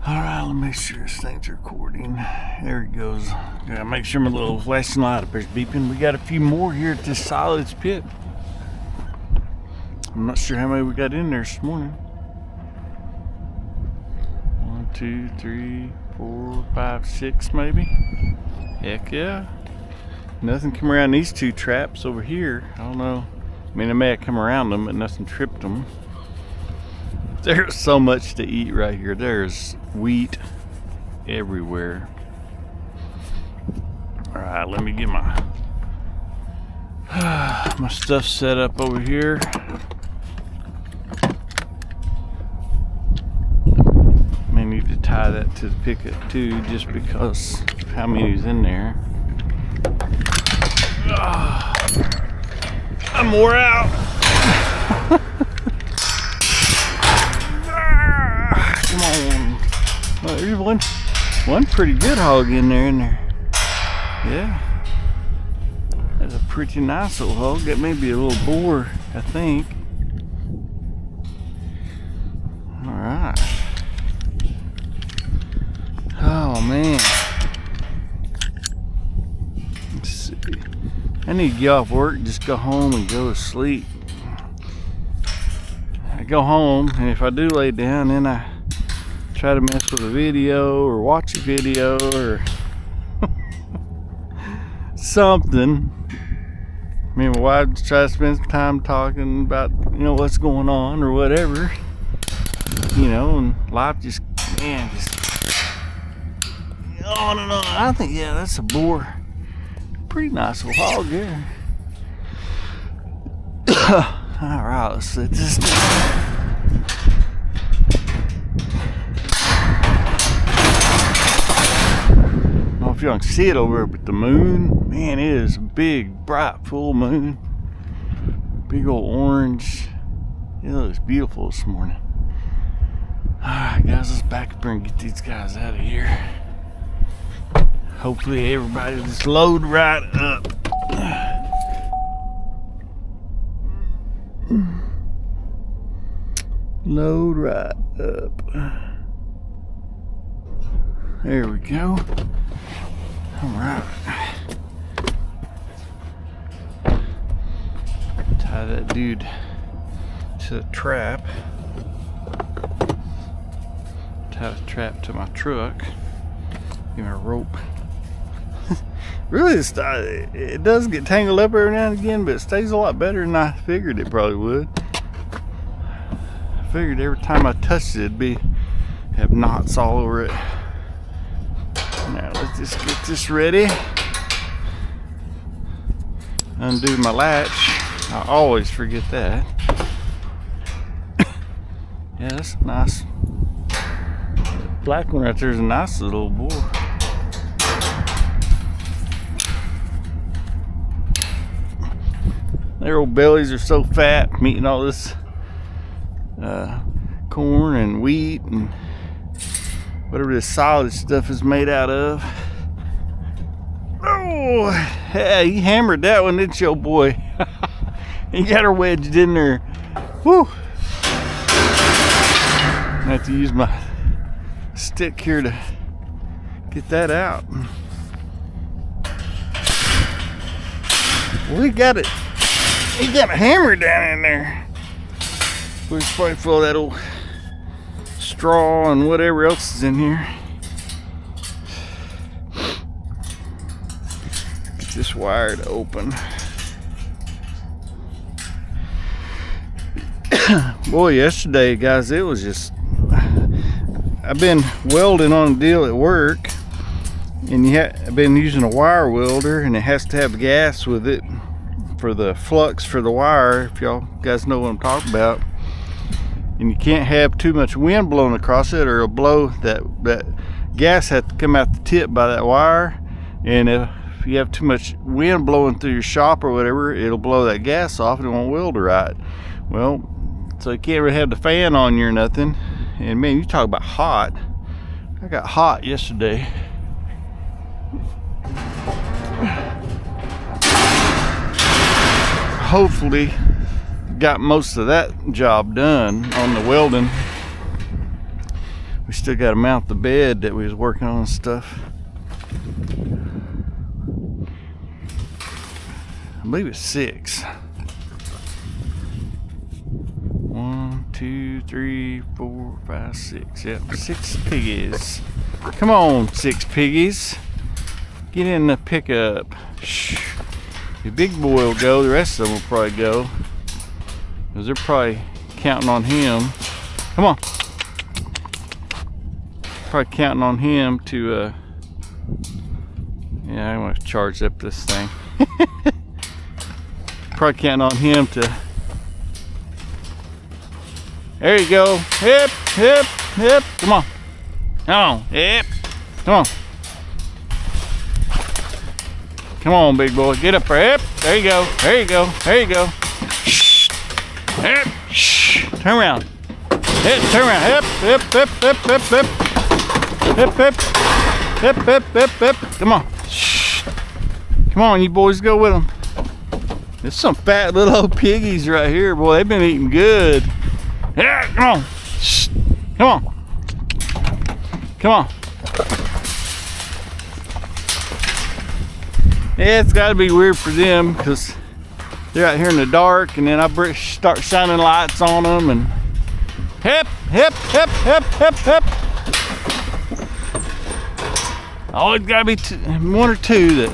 Alright, let me make sure this thing's recording. There it goes. Gotta make sure my little flashing light up there's beeping. We got a few more here at this silage pit. I'm not sure how many we got in there this morning. 1, 2, 3, 4, 5, 6 maybe. Heck yeah. Nothing come around these two traps over here. I don't know. I mean, they may have come around them, but nothing tripped them. There's so much to eat right here. There's wheat everywhere. All right, let me get my my stuff set up over here. May need to tie that to the pickup too, just because how many's in there. I'm wore out. Come on. Oh, there's one pretty good hog in there, Yeah. That's a pretty nice little hog. That may be a little boar, I think. Alright. Oh man. Let's see. I need to get off work, just go home and go to sleep. I go home, and if I do lay down, then I try to mess with a video or watch a video or something. I mean, my wife try to spend some time talking about, you know, what's going on or whatever, you know, and life just, man, just on and on. I think, yeah, that's a boar. Pretty nice little hog there. All right, let's set this down. I don't know if y'all can see it over there, but the moon, man, it is a big, bright, full moon. Big old orange. It looks beautiful this morning. All right, guys, let's back up and get these guys out of here. Hopefully everybody will just load right up. Load right up. There we go. All right. Tie that dude to the trap. Tie the trap to my truck. Give me a rope. Really, it does get tangled up every now and again, but it stays a lot better than I figured it probably would. I figured every time I touched it, it'd have knots all over it. Now let's just get this ready. Undo my latch. I always forget that. Yeah, that's a nice black one right there is a nice little boar. Their old bellies are so fat from eating all this corn and wheat and whatever this silage stuff is made out of. Oh, yeah, he hammered that one, didn't you, old boy? He got her wedged in there. Woo! I have to use my stick here to get that out. Well, he got it hammered down in there. We're probably full of that old straw and whatever else is in here. Get this wire to open. Boy, yesterday, guys, it was just, I've been welding on a deal at work, and I've been using a wire welder, and it has to have gas with it for the flux for the wire, if y'all guys know what I'm talking about. And you can't have too much wind blowing across it, or it'll blow that gas has to come out the tip by that wire. And if you have too much wind blowing through your shop or whatever, it'll blow that gas off and it won't weld right. Well, so you can't really have the fan on you or nothing. And man, you talk about hot. I got hot yesterday. Hopefully got most of that job done on the welding. We still got to mount the bed that we was working on and stuff. I believe it's 6. 1, 2, 3, 4, 5, 6. Yep, 6 piggies. Come on, 6 piggies. Get in the pickup. Shh. The big boy will go, the rest of them will probably go. Because they're probably counting on him. Come on. Probably counting on him to, yeah, I want to charge up this thing. Probably counting on him to. There you go. Hip, hip, hip. Come on. Come on. Hip. Come on. Come on, big boy. Get up there. Hip. There you go. There you go. There you go. Shh. Hip. Shh. Turn around. Hip. Turn around. Hip. Hip. Hip. Hip. Hip. Hip. Hip. Hip. Hip. Hip. Hip. Hip. Come on. Shh. Come on, you boys, go with them. There's some fat little old piggies right here, boy. They've been eating good. Yeah, come on. Shh. Come on. Come on. Yeah, it's got to be weird for them because they're out here in the dark, and then I start shining lights on them, and hip, hip, hip, hip, hip, hip. Always got to be 1 or 2 that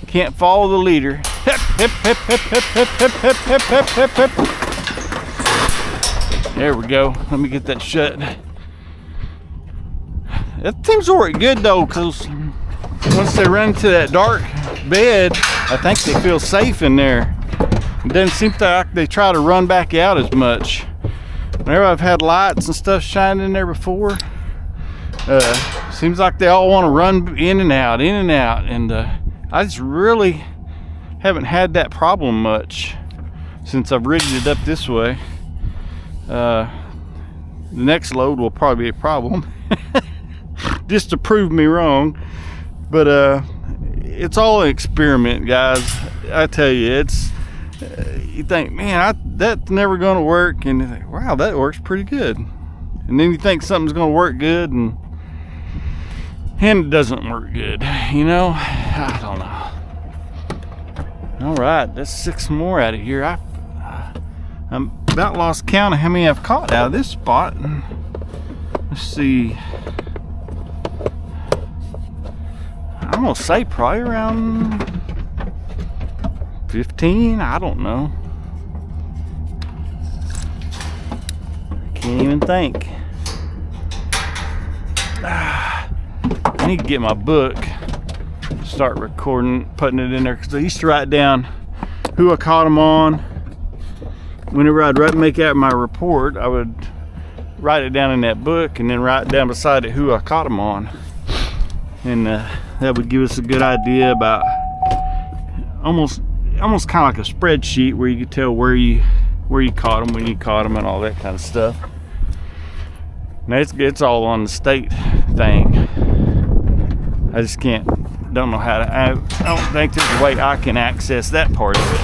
can't follow the leader. Hip, hip, hip, hip, hip, hip, hip, hip, hip, hip, hip, hip. There we go. Let me get that shut. That seems to work good though, because once they run to that dark bed, I think they feel safe in there. It doesn't seem like they try to run back out as much. Whenever I've had lights and stuff shining in there before, seems like they all want to run in and out, and I just really haven't had that problem much since I've rigged it up this way. The next load will probably be a problem just to prove me wrong, but it's all an experiment, guys. I tell you, it's you think, man, that's never gonna work, and you think, wow, that works pretty good, and then you think something's gonna work good, and it doesn't work good, you know. I don't know. All right, that's 6 more out of here. I'm about lost count of how many I've caught out of this spot. Let's see. I'm gonna say probably around 15. I don't know. Can't even think. I need to get my book, start recording, putting it in there, because I used to write down who I caught them on. Whenever I'd make out my report, I would write it down in that book and then write down beside it who I caught them on, and that would give us a good idea about almost kind of like a spreadsheet where you could tell where you caught them, when you caught them, and all that kind of stuff. Now it's all on the state thing. I just don't know how to. I don't think there's a way I can access that part of it.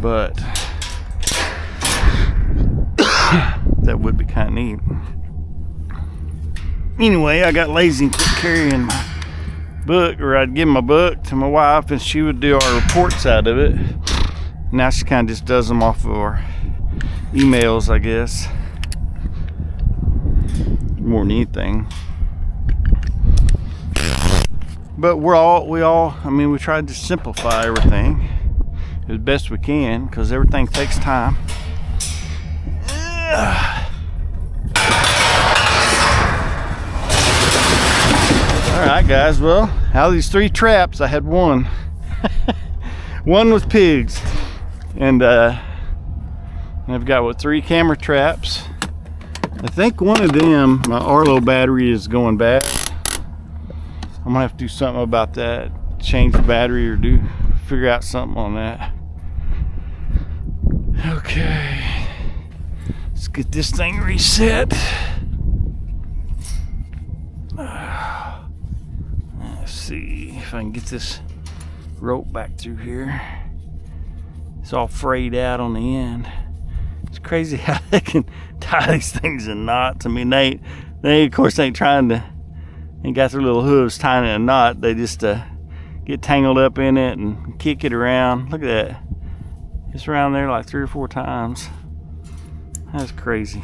But that would be kind of neat. Anyway, I got lazy and quit carrying my book, or I'd give my book to my wife and she would do our reports out of it. Now she kind of just does them off of our emails, I guess, more than anything. But we tried to simplify everything as best we can, because everything takes time. Alright guys, well, out of these 3 traps I had one. One with pigs, and I've got 3 camera traps. I think one of them, my Arlo battery is going bad. I'm gonna have to do something about that, change the battery or figure out something on that. Okay, let's get this thing reset. Let's see if I can get this rope back through here. It's all frayed out on the end. It's crazy how they can tie these things in knots. I mean, they of course ain't trying to, ain't got their little hooves tying in a knot. They just get tangled up in it and kick it around. Look at that. It's around there like 3 or 4 times. That's crazy.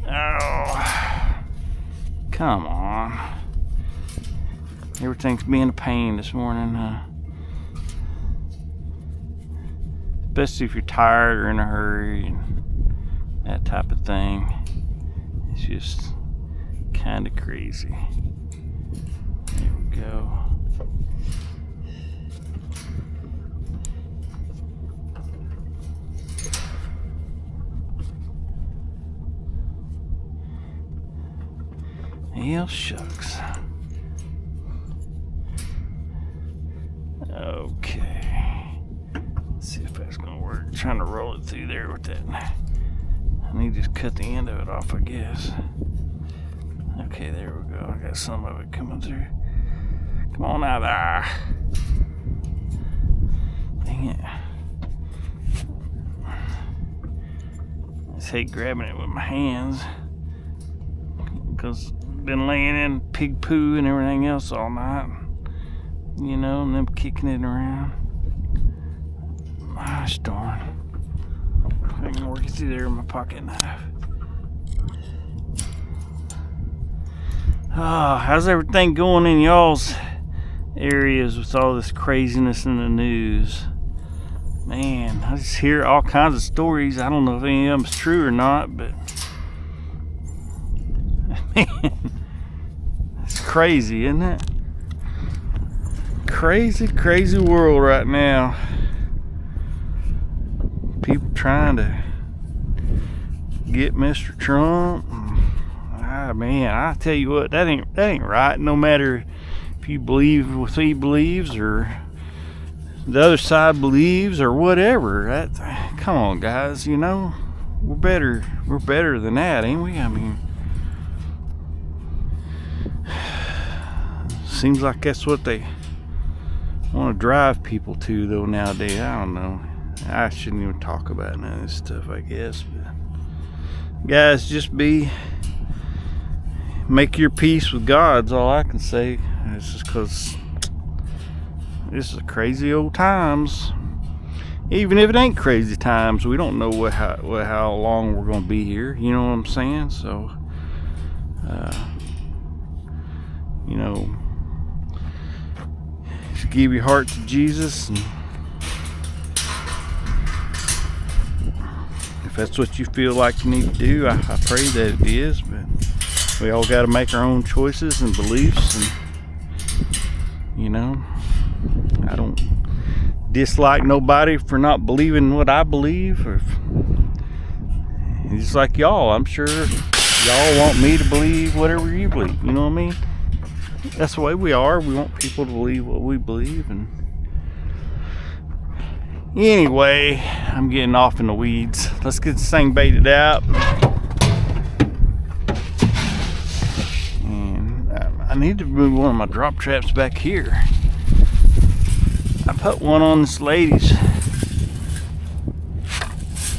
Oh, come on. Everything's being a pain this morning, especially if you're tired or in a hurry and that type of thing. It's just kind of crazy. There we go. Hell shucks. Okay. Let's see if that's gonna work. I'm trying to roll it through there with that. I need to just cut the end of it off, I guess. Okay, there we go. I got some of it coming through. Come on out there. Dang it. I just hate grabbing it with my hands because I've been laying in pig poo and everything else all night. You know, and them kicking it around. Gosh darn. I can work it through there with my pocket knife. Oh, how's everything going in y'all's areas with all this craziness in the news? Man, I just hear all kinds of stories. I don't know if any of them's true or not, but man, it's crazy, isn't it? Crazy, crazy world right now. People trying to get Mr. Trump. Ah, man, I tell you what, that ain't right. No matter if you believe what he believes or the other side believes or whatever. Come on, guys. You know, we're better than that, ain't we? I mean, seems like that's what they want to drive people to, though, nowadays. I don't know. I shouldn't even talk about none of this stuff, I guess. But guys, just make your peace with God's all I can say. It's just because this is crazy old times. Even if it ain't crazy times, we don't know how long we're going to be here. You know what I'm saying? So, you know, just give your heart to Jesus, and if that's what you feel like you need to do, I pray that it is. But we all got to make our own choices and beliefs, and you know, I don't dislike nobody for not believing what I believe, or just like y'all, I'm sure y'all want me to believe whatever you believe. You know what I mean? That's the way we are. We want people to believe what we believe. And anyway, I'm getting off in the weeds. Let's get this thing baited out. And I need to move one of my drop traps back here. I put one on this lady's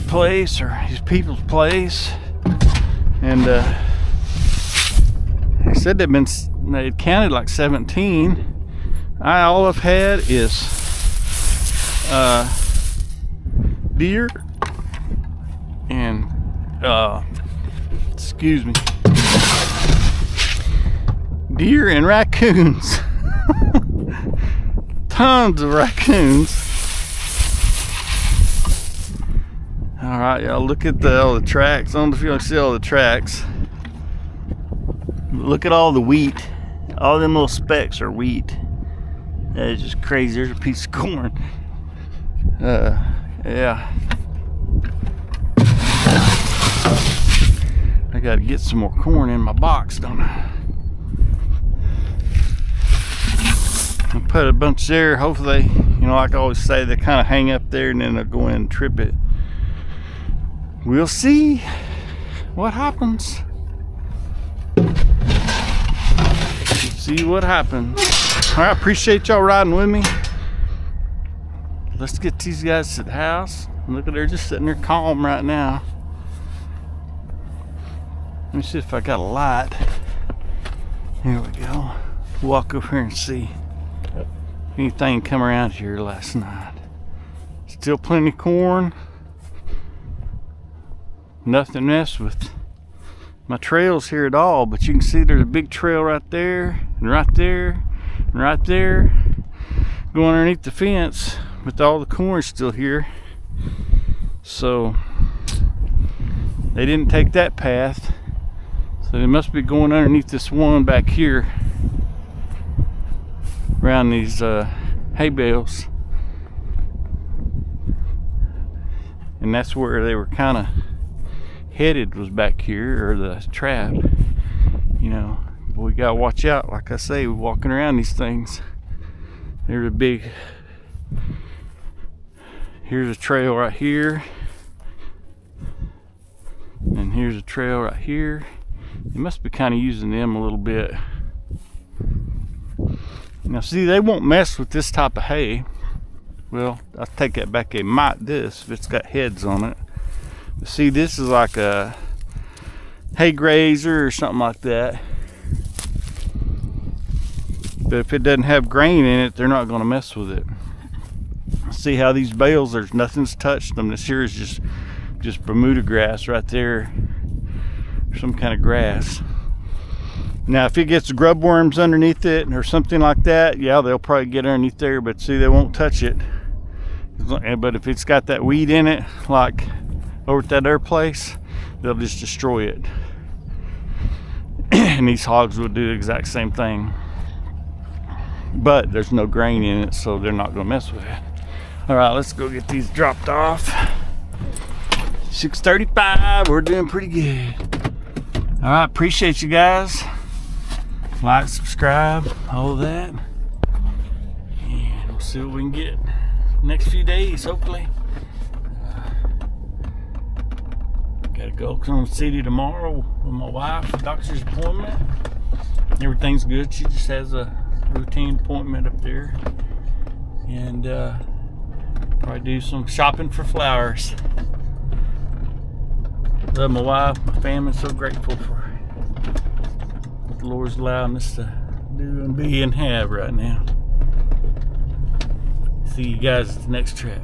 place, or his people's place, and they said they counted like 17. All I've had is deer and excuse me, deer and raccoons. Tons of raccoons. All right, y'all, look at all the tracks. I don't know if you can see all the tracks. Look at all the wheat. All them little specks are wheat. That is just crazy. There's a piece of corn. Yeah. I gotta get some more corn in my box, don't I? I put a bunch there. Hopefully, you know, like I always say, they kind of hang up there and then they'll go in and trip it. We'll see what happens. See what happens. All right, appreciate y'all riding with me. let's get these guys to the house. Look at, they're just sitting there calm right now. Let me see if I got a light. Here we go. Walk over here and see anything come around here last night. Still plenty of corn. Nothing messed with my trails here at all, but you can see there's a big trail right there, and right there, and right there, going underneath the fence, but all the corn's still here. So they didn't take that path, so they must be going underneath this one back here around these hay bales, and that's where they were kind of headed, was back here, or the trap, you know. But we gotta watch out, like I say, we're walking around these things. There's a big, here's a trail right here, and here's a trail right here. They must be kind of using them a little bit. Now see, they won't mess with this type of hay. Well, I take that back, they might this if it's got heads on it. But see, this is like a hay grazer or something like that. But if it doesn't have grain in it, they're not going to mess with it. See how these bales, there's nothing's touched them. This here is just Bermuda grass right there, some kind of grass. Now if it gets grub worms underneath it or something like that, yeah, they'll probably get underneath there, but see, they won't touch it. But if it's got that weed in it, like over at that other place, they'll just destroy it. And these hogs will do the exact same thing, but there's no grain in it, so they're not gonna mess with it. All right, let's go get these dropped off. 6:35, we're doing pretty good. All right, appreciate you guys. Like, subscribe, all of that, and we'll see what we can get next few days, hopefully. Gotta go to the city tomorrow with my wife, doctor's appointment. Everything's good. She just has a routine appointment up there, and probably do some shopping for flowers. Love my wife, my family. So grateful for what the Lord's allowing us to do and be and have right now. See you guys at the next trip.